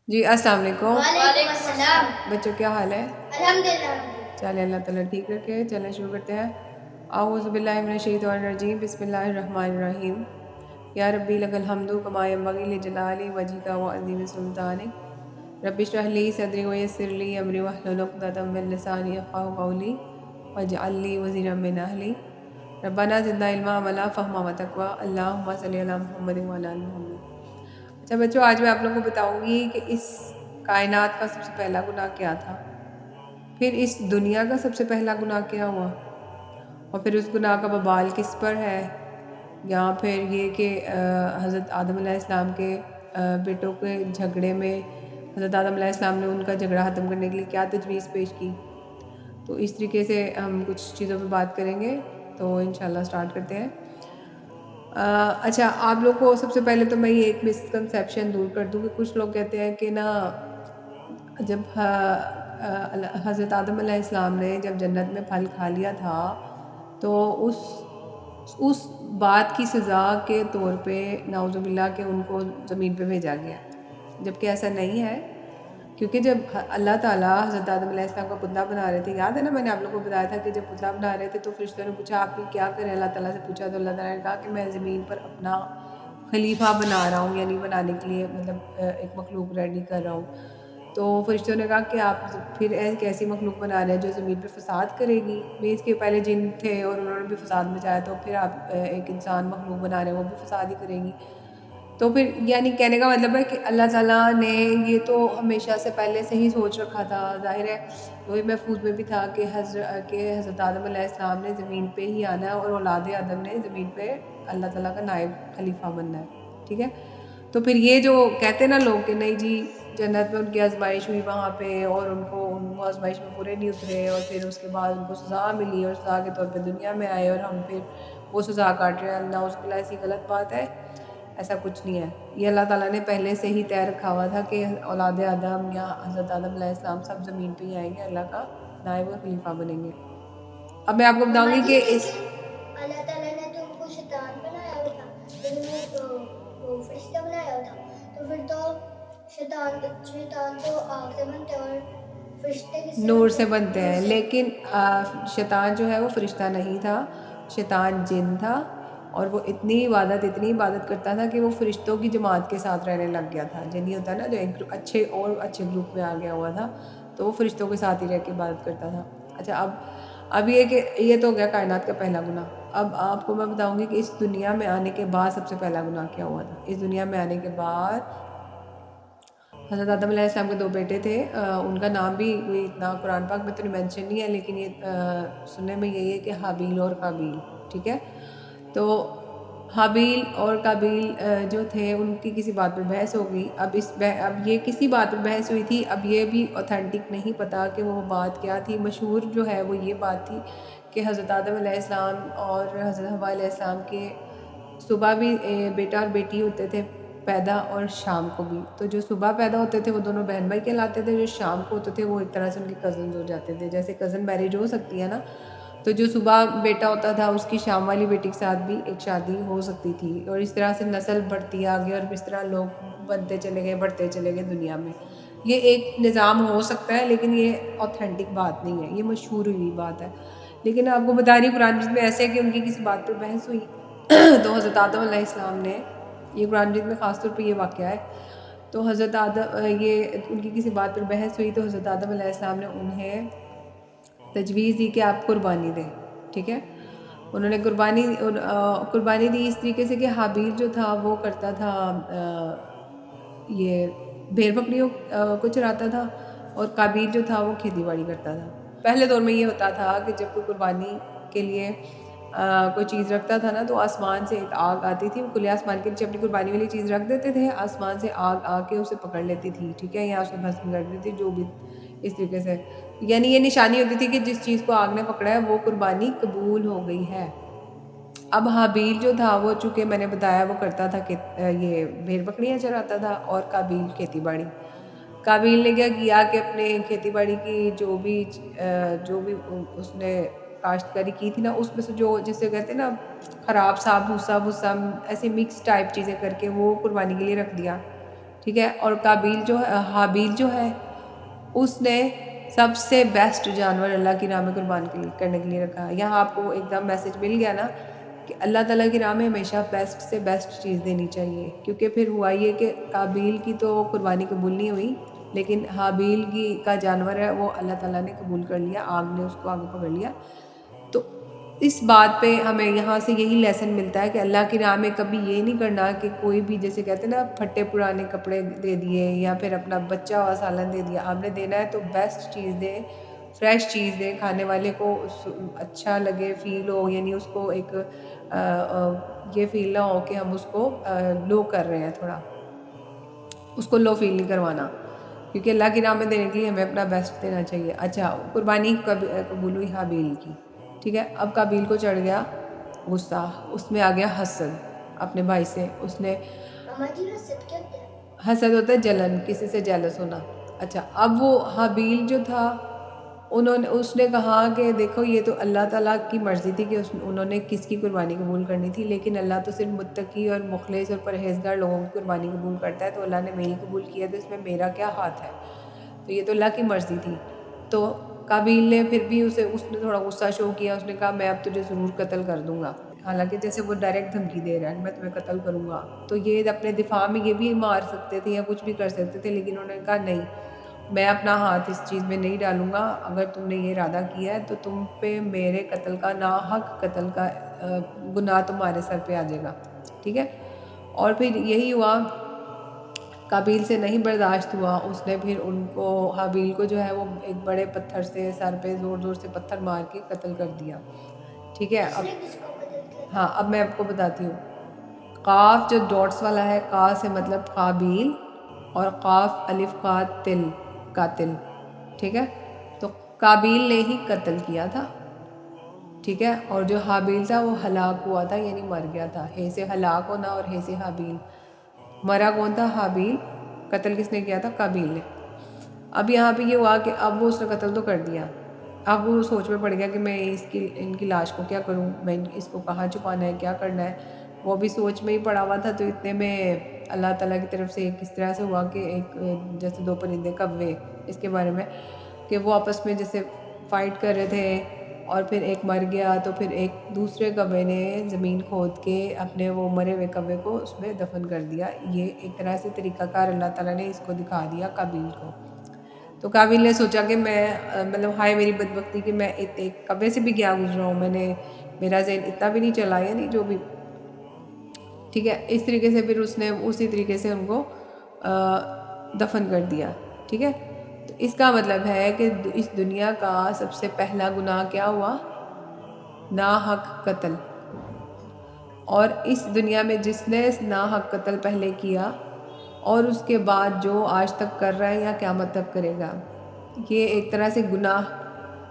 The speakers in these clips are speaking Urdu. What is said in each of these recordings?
جی السلام علیکم وعلیکم السلام۔ بچوں، کیا حال ہے؟ الحمدللہ۔ چلے اللہ تعالیٰ ٹھیک رکھے۔ چلیں شروع کرتے ہیں۔ اعوذ باللہ من الشیطان الرجیم، بسم اللہ الرحمن الرحیم۔ یا ربی لک الحمد کما ینبغی لجلال وجہک وعظیم سلطانک، رب اشرح لی صدری ویسر لی امری واحلل عقدۃ من لسانی یفقہوا قولی واجعل لی وزیرا من اہلی، ربنا زدنا علما ولا فہما وتقوی، اللہم صلی علی محمد وعلی آل محمد۔ اچھا بچوں، آج میں آپ لوگوں کو بتاؤں گی کہ اس کائنات کا سب سے پہلا گناہ کیا تھا، پھر اس دنیا کا سب سے پہلا گناہ کیا ہوا، اور پھر اس گناہ کا وبال کس پر ہے، یا پھر یہ کہ حضرت آدم علیہ السلام کے بیٹوں کے جھگڑے میں حضرت آدم علیہ السلام نے ان کا جھگڑا ختم کرنے کے لیے کیا تجویز پیش کی۔ تو اس طریقے سے ہم کچھ چیزوں پہ بات کریں گے، تو انشاءاللہ سٹارٹ کرتے ہیں۔ اچھا، آپ لوگ کو سب سے پہلے تو میں یہ ایک مسکنسیپشن دور کر دوں کہ کچھ لوگ کہتے ہیں کہ نا، جب حضرت آدم علیہ السلام نے جب جنت میں پھل کھا لیا تھا تو اس بات کی سزا کے طور پہ نعوذ باللہ کہ ان کو زمین پہ بھیجا گیا، جبکہ ایسا نہیں ہے، کیونکہ جب اللہ تعالیٰ حضرت آدم علیہ السلام کا پتلا بنا رہے تھے، یاد ہے نا، میں نے آپ لوگوں کو بتایا تھا کہ جب پتلا بنا رہے تھے تو فرشتوں نے پوچھا آپ کی کیا کریں، اللہ تعالیٰ سے پوچھا تو اللہ تعالیٰ نے کہا کہ میں زمین پر اپنا خلیفہ بنا رہا ہوں، یعنی بنانے کے لیے مطلب ایک مخلوق ریڈی کر رہا ہوں۔ تو فرشتوں نے کہا کہ آپ پھر ایک ایسی مخلوق بنا رہے ہیں جو زمین پہ فساد کرے گی، اس کے پہلے جن تھے اور انہوں نے بھی فساد مچایا، تو پھر آپ ایک انسان مخلوق بنا رہے ہیں وہ بھی فساد ہی کرے گی۔ تو پھر یعنی کہنے کا مطلب ہے کہ اللہ تعالیٰ نے یہ تو ہمیشہ سے پہلے سے ہی سوچ رکھا تھا، ظاہر ہے وہی محفوظ میں بھی تھا کہ حضرت آدم علیہ السلام نے زمین پہ ہی آنا ہے اور اولاد آدم نے زمین پہ اللہ تعالیٰ کا نائب خلیفہ بننا ہے، ٹھیک ہے۔ تو پھر یہ جو کہتے ہیں نا لوگ کہ نہیں جی جنت میں ان کی آزمائش ہوئی وہاں پہ اور ان کو آزمائش میں پورے نہیں اترے، اور پھر اس کے بعد ان کو سزا ملی اور سزا کے طور پہ دنیا میں آئے اور ہم پھر وہ سزا کاٹ رہے ہیں، نعوذ باللہ، ایسی غلط بات ہے، ایسا کچھ نہیں ہے۔ یہ اللہ تعالیٰ نے پہلے سے ہی طے رکھا ہوا تھا کہ اولاد آدم یا حضرت آدم علیہ السلام سب زمین پہ ہی آئیں گے، اللہ کا نائب اور خلیفہ بنیں گے۔ اب میں آپ کو بتاؤں گی کہ اس اللہ تعالیٰ نے تو ان کو شیطان بنایا ہوا تھا، وہ فرشتہ بنایا ہوا تھا، تو پھر تو شیطان تو آگ سے بنتے اور فرشتے کس سے نور سے بنتے ہیں، لیکن شیطان جو ہے وہ فرشتہ نہیں تھا، شیطان جن تھا، اور وہ اتنی عبادت کرتا تھا کہ وہ فرشتوں کی جماعت کے ساتھ رہنے لگ گیا تھا، جن ہوتا ہے نا جو ایک اچھے گروپ میں آ گیا ہوا تھا، تو وہ فرشتوں کے ساتھ ہی رہ کے عبادت کرتا تھا۔ اچھا، اب یہ کہ یہ تو ہو گیا کائنات کا پہلا گناہ۔ اب آپ کو میں بتاؤں گی کہ اس دنیا میں آنے کے بعد سب سے پہلا گناہ کیا ہوا تھا۔ اس دنیا میں آنے کے بعد حضرت آدم علیہ السلام کے 2 بیٹے تھے، ان کا نام بھی کوئی اتنا قرآن پاک میں تو مینشن نہیں ہے، لیکن یہ سننے میں یہی ہے کہ حابیل اور قابیل، ٹھیک ہے۔ تو حابیل اور قابیل جو تھے ان کی کسی بات پر بحث ہو گئی، اب یہ کسی بات پر بحث ہوئی تھی، اب یہ بھی اوتھینٹک نہیں پتہ کہ وہ بات کیا تھی۔ مشہور جو ہے وہ یہ بات تھی کہ حضرت آدم علیہ السلام اور حضرت حوا علیہ السلام کے صبح بھی بیٹا اور بیٹی ہوتے تھے پیدا، اور شام کو بھی۔ تو جو صبح پیدا ہوتے تھے وہ دونوں بہن بھائی کہلاتے تھے، جو شام کو ہوتے تھے وہ ایک طرح سے ان کے کزنز ہو جاتے تھے، جیسے کزن میرج ہو سکتی ہے نا، تو جو صبح بیٹا ہوتا تھا اس کی شام والی بیٹی کے ساتھ بھی ایک شادی ہو سکتی تھی، اور اس طرح سے نسل بڑھتی آگے، اور اس طرح لوگ بنتے چلے گئے، بڑھتے چلے گئے دنیا میں۔ یہ ایک نظام ہو سکتا ہے لیکن یہ اوتھینٹک بات نہیں ہے، یہ مشہور ہوئی بات ہے۔ لیکن آپ کو بتا رہی قرآن مجید میں ایسے کہ ان کی کسی بات پر بحث ہوئی تو حضرت آدم علیہ السلام نے، یہ قرآن مجید میں خاص طور پہ یہ واقعہ ہے، تو حضرت آدم یہ ان کی کسی بات پر بحث ہوئی تو حضرت آدم علیہ السلام نے انہیں تجویز دی کہ آپ قربانی دیں، ٹھیک ہے۔ انہوں نے قربانی دی اس طریقے سے کہ حابیل جو تھا وہ کرتا تھا یہ بھیڑ بکریوں کو چراتا تھا، اور قابیل جو تھا وہ کھیتی باڑی کرتا تھا۔ پہلے دور میں یہ ہوتا تھا کہ جب کوئی قربانی کے لیے کوئی چیز رکھتا تھا نا تو آسمان سے ایک آگ آتی تھی، وہ کھلے آسمان کے نیچے اپنی قربانی والی چیز رکھ دیتے تھے، آسمان سے آگ آ کے اسے پکڑ لیتی تھی، ٹھیک ہے، یا اسے بھسم کر دیتی تھی، جو بھی اس طریقے سے، یعنی یہ نشانی ہوتی تھی کہ جس چیز کو آگ نے پکڑا ہے وہ قربانی قبول ہو گئی ہے۔ اب حابیل جو تھا وہ چونکہ میں نے بتایا وہ کرتا تھا کہ یہ بھیڑ بکریاں چراتا تھا، اور قابیل کھیتی باڑی۔ قابیل نے کیا کیا کہ اپنے کھیتی باڑی کی جو بھی اس نے کاشتکاری کی تھی نا، اس میں سے جو جسے کہتے ہیں نا خراب سا بھوسا ایسے مکس ٹائپ چیزیں کر کے وہ قربانی کے لیے رکھ دیا، ٹھیک ہے. اور حابیل جو ہے اس نے سب سے بیسٹ جانور اللہ کی راہ میں قربان کرنے کے لیے رکھا. یہاں آپ کو ایک دم میسج مل گیا نا کہ اللہ تعالیٰ کی راہ میں ہمیشہ بیسٹ سے بیسٹ چیز دینی چاہیے. کیونکہ پھر ہوا یہ کہ قابیل کی تو قربانی قبول نہیں ہوئی، لیکن حابیل کا جانور ہے وہ اللہ تعالیٰ نے قبول کر لیا، آگ نے اس کو آگے پکڑ لیا. تو اس بات پہ ہمیں یہاں سے یہی لیسن ملتا ہے کہ اللہ کی راہ میں کبھی یہ نہیں کرنا کہ کوئی بھی، جیسے کہتے ہیں نا، پھٹے پرانے کپڑے دے دیے یا پھر اپنا بچہ ہوا سالن دے دیا. آپ نے دینا ہے تو بیسٹ چیز دیں، فریش چیز دیں، کھانے والے کو اچھا لگے، فیل ہو، یعنی اس کو ایک یہ فیل نہ ہو کہ ہم اس کو لو کر رہے ہیں، تھوڑا اس کو لو فیل نہیں کروانا، کیونکہ اللہ کی راہ میں دینے کے لیے ہمیں اپنا بیسٹ دینا چاہیے. اچھا، قربانی قبول ہوئی حابیل کی. ٹھیک ہے. اب قابیل کو چڑھ گیا غصہ، اس میں آ گیا حسد اپنے بھائی سے. اس نے حسد ہوتا ہے جلن، کسی سے جیلس ہونا. اچھا، اب وہ حابیل جو تھا اس نے کہا کہ دیکھو یہ تو اللہ تعالیٰ کی مرضی تھی کہ انہوں نے کس کی قربانی قبول کرنی تھی، لیکن اللہ تو صرف متقی اور مخلص اور پرہیزگار لوگوں کی قربانی قبول کرتا ہے، تو اللہ نے میری قبول کیا تو اس میں میرا کیا ہاتھ ہے، تو یہ تو اللہ کی مرضی تھی. تو قابیل نے پھر بھی اس نے تھوڑا غصہ شو کیا. اس نے کہا میں اب تجھے ضرور قتل کر دوں گا، حالانکہ جیسے وہ ڈائریکٹ دھمکی دے رہا ہے میں تمہیں قتل کروں گا. تو یہ اپنے دفاع میں یہ بھی مار سکتے تھے یا کچھ بھی کر سکتے تھے، لیکن انہوں نے کہا نہیں، میں اپنا ہاتھ اس چیز میں نہیں ڈالوں گا. اگر تم نے یہ ارادہ کیا ہے تو تم پہ میرے قتل کا، ناحق قتل کا گناہ تمہارے سر پہ آ جائے گا. ٹھیک ہے. اور پھر یہی ہوا، قابیل سے نہیں برداشت ہوا. اس نے پھر ان کو، حابیل کو جو ہے وہ ایک بڑے پتھر سے سر پہ زور زور سے پتھر مار کے قتل کر دیا. ٹھیک ہے. ہاں، اب میں آپ کو بتاتی ہوں. قاف جو ڈاٹس والا ہے، قا سے مطلب قابیل، اور قاف الف قا تل، قاتل. ٹھیک ہے. تو قابیل نے ہی قتل کیا تھا. ٹھیک ہے. اور جو حابیل تھا وہ ہلاک ہوا تھا، یعنی مر گیا تھا. ہے سے ہلاک ہونا اور ہے سے حابیل. مرا کون تھا؟ حابیل. قتل کس نے کیا تھا؟ قابیل نے. اب یہاں پہ یہ ہوا کہ اب وہ اس نے قتل تو کر دیا، اب وہ سوچ میں پڑ گیا کہ میں ان کی لاش کو کیا کروں، میں اس کو کہاں چھپانا ہے، کیا کرنا ہے. وہ بھی سوچ میں ہی پڑا ہوا تھا. تو اتنے میں اللہ تعالیٰ کی طرف سے کس طرح سے ہوا کہ ایک جیسے دو پرندے، کوے، اس کے بارے میں کہ وہ آپس میں جیسے فائٹ کر رہے تھے، اور پھر ایک مر گیا تو پھر ایک دوسرے کوے نے زمین کھود کے اپنے وہ مرے ہوئے کوے کو اس میں دفن کر دیا. یہ ایک طرح سے طریقہ کار اللہ تعالیٰ نے اس کو دکھا دیا قابیل کو. تو قابیل نے سوچا کہ میں مطلب ہائے میری بدبختی کہ میں ایک کوے سے بھی کیا گزرا ہوں، میرا ذہن اتنا بھی نہیں چلا، یعنی جو بھی. ٹھیک ہے. اس طریقے سے پھر اس نے اسی طریقے سے ان کو دفن کر دیا. ٹھیک ہے. تو اس کا مطلب ہے کہ اس دنیا کا سب سے پہلا گناہ کیا ہوا؟ ناحق قتل. اور اس دنیا میں جس نے ناحق قتل پہلے کیا اور اس کے بعد جو آج تک کر رہا ہے یا قیامت تک کرے گا، یہ ایک طرح سے گناہ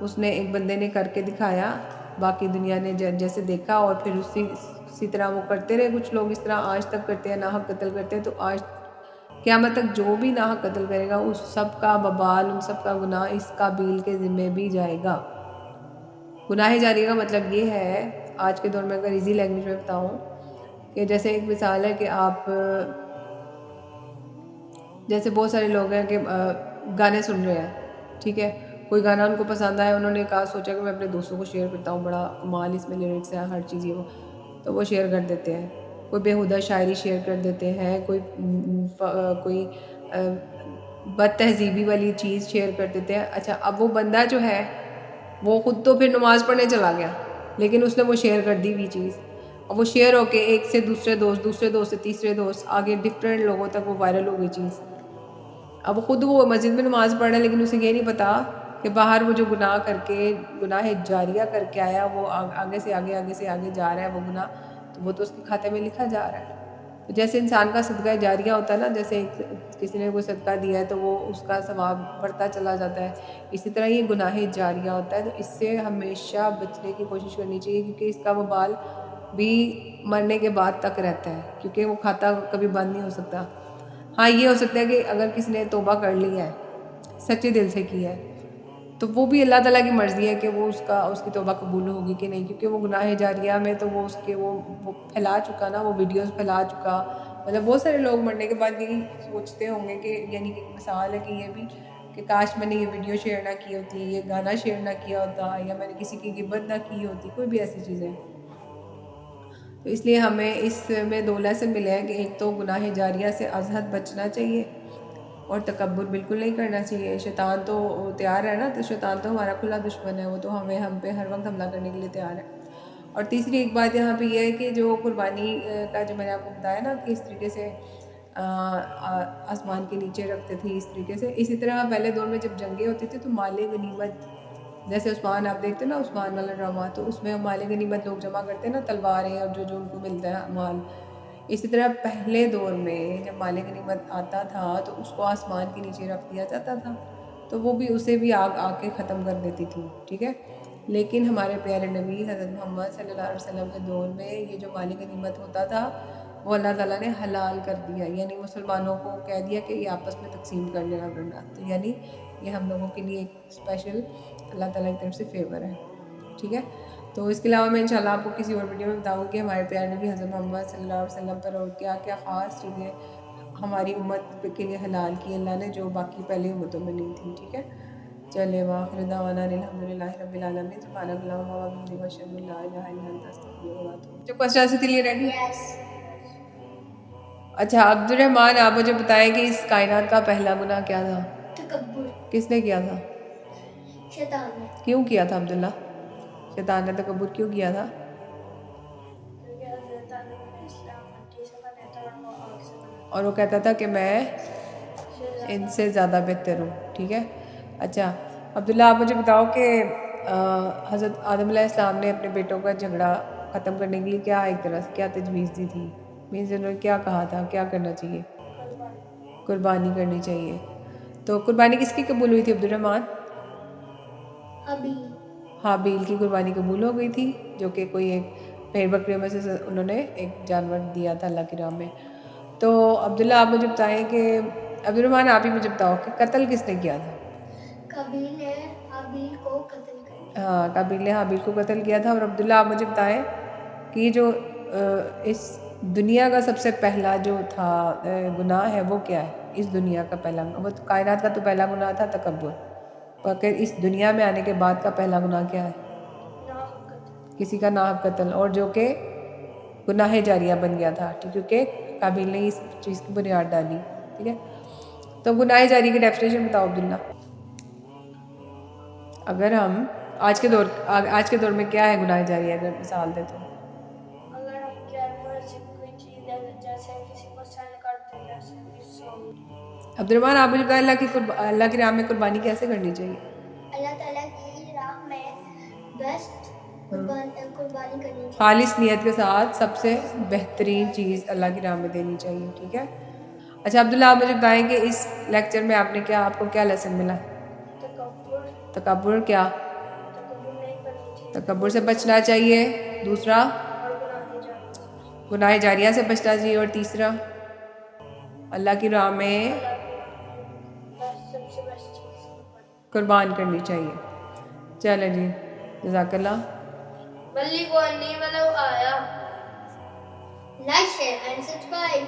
اس نے ایک بندے نے کر کے دکھایا، باقی دنیا نے جیسے دیکھا، اور پھر اسی طرح وہ کرتے رہے. کچھ لوگ اس طرح آج تک کرتے ہیں، ناحق قتل کرتے ہیں. تو آج قیامت تک جو بھی ناحق قتل کرے گا اس سب کا وبال، ان سب کا گناہ اس قابیل کے ذمہ بھی جائے گا. گناہ جاری کا مطلب یہ ہے، آج کے دور میں اگر ایزی لینگویج میں بتاؤں، کہ جیسے ایک مثال ہے کہ آپ، جیسے بہت سارے لوگ ہیں کہ گانے سن رہے ہیں. ٹھیک ہے. کوئی گانا ان کو پسند آیا، انہوں نے کہا سوچا کہ میں اپنے دوستوں کو شیئر کرتا ہوں، بڑا کمال اس میں لیرکس ہے، ہر چیز یہ وہ، تو وہ شیئر کر دیتے ہیں. کوئی بیہودہ شاعری شیئر کر دیتے ہیں، کوئی بد تہذیبی والی چیز شیئر کر دیتے ہیں. اچھا، اب وہ بندہ جو ہے وہ خود تو پھر نماز پڑھنے چلا گیا، لیکن اس نے وہ شیئر کر دی ہوئی چیز، اور وہ شیئر ہو کے ایک سے دوسرے دوست، دوسرے دوست سے تیسرے دوست، آگے ڈفرینٹ لوگوں تک وہ وائرل ہو گئی چیز. اب خود وہ مسجد میں نماز پڑھ رہا ہے، لیکن اسے یہ نہیں پتا کہ باہر وہ جو گناہ کر کے، گناہ جاریہ کر کے آیا، وہ آگے سے آگے جا رہا ہے وہ گناہ، تو وہ تو اس کے کھاتے میں لکھا جا رہا ہے. تو جیسے انسان کا صدقہ جاریہ ہوتا ہے نا، جیسے کسی نے کوئی صدقہ دیا ہے تو وہ اس کا ثواب بڑھتا چلا جاتا ہے، اسی طرح یہ گناہ جاریہ ہوتا ہے. تو اس سے ہمیشہ بچنے کی کوشش کرنی چاہیے، کیونکہ اس کا وبال بھی مرنے کے بعد تک رہتا ہے، کیونکہ وہ کھاتا کبھی بند نہیں ہو سکتا. ہاں، یہ ہو سکتا ہے کہ اگر کسی نے توبہ کر لی ہے، سچے دل سے کی ہے، تو وہ بھی اللہ تعالیٰ کی مرضی ہے کہ وہ اس کی توبہ قبول ہوگی کہ نہیں، کیونکہ وہ گناہ جاریہ میں تو وہ پھیلا چکا نا، وہ ویڈیوز پھیلا چکا، مطلب بہت سارے لوگ مرنے کے بعد یہی سوچتے ہوں گے کہ یعنی کہ مثال ہے کہ یہ بھی کہ کاش میں نے یہ ویڈیو شیئر نہ کی ہوتی، یہ گانا شیئر نہ کیا ہوتا، یا میں نے کسی کی غیبت نہ کی ہوتی، کوئی بھی ایسی چیزیں. تو اس لیے ہمیں اس میں 2 لیسن ملے ہیں کہ ایک تو گناہ جاریہ سے ازحد بچنا چاہیے اور تکبر بالکل نہیں کرنا چاہیے. شیطان تو تیار ہے نا، تو شیطان تو ہمارا کھلا دشمن ہے، وہ تو ہم پہ ہر وقت حملہ کرنے کے لیے تیار ہے. اور تیسری ایک بات یہاں پہ یہ ہے کہ جو قربانی کا جو میں نے آپ کو بتایا نا کہ اس طریقے سے آسمان کے نیچے رکھتے تھے اس طریقے سے، اسی طرح پہلے دور میں جب جنگیں ہوتی تھی تو مال غنیمت، جیسے عثمان آپ دیکھتے ہیں نا عثمان والا ڈرامہ، تو اس میں مال غنیمت لوگ جمع کرتے ہیں نا، تلواریں اور جو ان کو ملتا ہے مال. اسی طرح پہلے دور میں جب مال غنیمت آتا تھا تو اس کو آسمان کے نیچے رکھ دیا جاتا تھا، تو وہ بھی اسے بھی آگ آ کے ختم کر دیتی تھی. ٹھیک ہے، لیکن ہمارے پیارے نبی حضرت محمد صلی اللہ علیہ وسلم کے دور میں یہ جو مال غنیمت ہوتا تھا وہ اللہ تعالیٰ نے حلال کر دیا، یعنی مسلمانوں کو کہہ دیا کہ یہ آپس میں تقسیم کر لینا کرنا. تو یعنی یہ ہم لوگوں کے لیے ایک اسپیشل اللہ تعالیٰ کی طرف سے فیور ہے. ٹھیک ہے، تو اس کے علاوہ میں انشاءاللہ آپ کو کسی اور ویڈیو میں بتاؤں کہ ہمارے پیارے نبی حضرت محمد صلی اللہ علیہ وسلم پر اور کیا کیا خاص چیزیں ہماری امت کے لیے حلال کی اللہ نے جو باقی پہلے امتوں میں نہیں تھی. ٹھیک ہے، چلے واخر دعوانا الحمدللہ رب العالمین سبحانک اللہم و بحمدک اشہد ان لا الہ الا انت استغفرک و اتوب الیک. جو کوسچن کے لیے ریڈی؟ یس. اچھا عبد الرحمن، آپ مجھے بتائیں کہ اس کائنات کا پہلا گناہ کیا تھا؟ تکبر. کس نے کیا تھا؟ شیطان نے. کیوں کیا تھا عبداللہ؟ شیطان نے تکبر کیوں کیا تھا؟ اور وہ کہتا تھا کہ میں ان سے زیادہ بہتر ہوں. ٹھیک ہے، اچھا عبداللہ آپ مجھے بتاؤ کہ حضرت آدم علیہ السلام نے اپنے بیٹوں کا جھگڑا ختم کرنے کے لیے کیا ایک طرح سے کیا تجویز دی تھی؟ مینس انہوں نے کیا کہا تھا کیا کرنا چاہیے؟ قربانی کرنی چاہیے. تو قربانی کس کی قبول ہوئی تھی عبد الرحمن؟ حابیل کی قربانی قبول ہو گئی تھی، جو کہ کوئی ایک بھیڑ بکریوں میں سے انہوں نے ایک جانور دیا تھا اللہ کی راہ میں. تو عبداللہ آپ مجھے بتائیں کہ عبد الرحمن آپ ہی مجھے بتاؤ کہ قتل کس نے کیا تھا؟ قابیل نے حابیل کو قتل کیا. ہاں، قابیل نے حابیل کو قتل کیا تھا. اور عبداللہ آپ مجھے بتائیں کہ یہ جو اس دنیا کا سب سے پہلا جو تھا گناہ ہے وہ کیا ہے؟ اس دنیا کا پہلا گناہ، وہ کائنات کا تو پہلا گناہ تھا تکبر، مگر اس دنیا میں آنے کے بعد کا پہلا گناہ کیا ہے؟ کسی کا ناحق قتل، اور جو کہ گناہ جاریہ بن گیا تھا کیونکہ قابیل نے اس چیز کی بنیاد ڈالی. ٹھیک ہے، تو گناہ جاریہ کی ڈیفینیشن بتاؤ عبداللہ. اگر ہم آج کے دور میں کیا ہے گناہ جاریہ، اگر مثال دے تو؟ اگر ہم غیر مناسب کوئی چیز ہے جیسے کسی کو سینڈ کرتے ہیں، جیسے عبد الرحمن آپ مجھے بتائیں اللہ کی راہ میں قربانی کیسے کرنی چاہیے؟ اللہ تعالیٰ کی راہ میں بیسٹ قربانی کرنی چاہیے، خالص نیت کے ساتھ سب سے بہترین چیز اللہ کی راہ میں دینی چاہیے. ٹھیک ہے، اچھا عبداللہ آپ مجھے بتائیں کہ اس لیکچر میں آپ کو کیا لیسن ملا؟ تکبر کیا؟ تکبر سے بچنا چاہیے. دوسرا گناہ جاریہ سے بچنا چاہیے. اور تیسرا اللہ کی راہ میں قربان کرنی چاہیے. چلیں جی، جزاک اللہ. Like share and subscribe.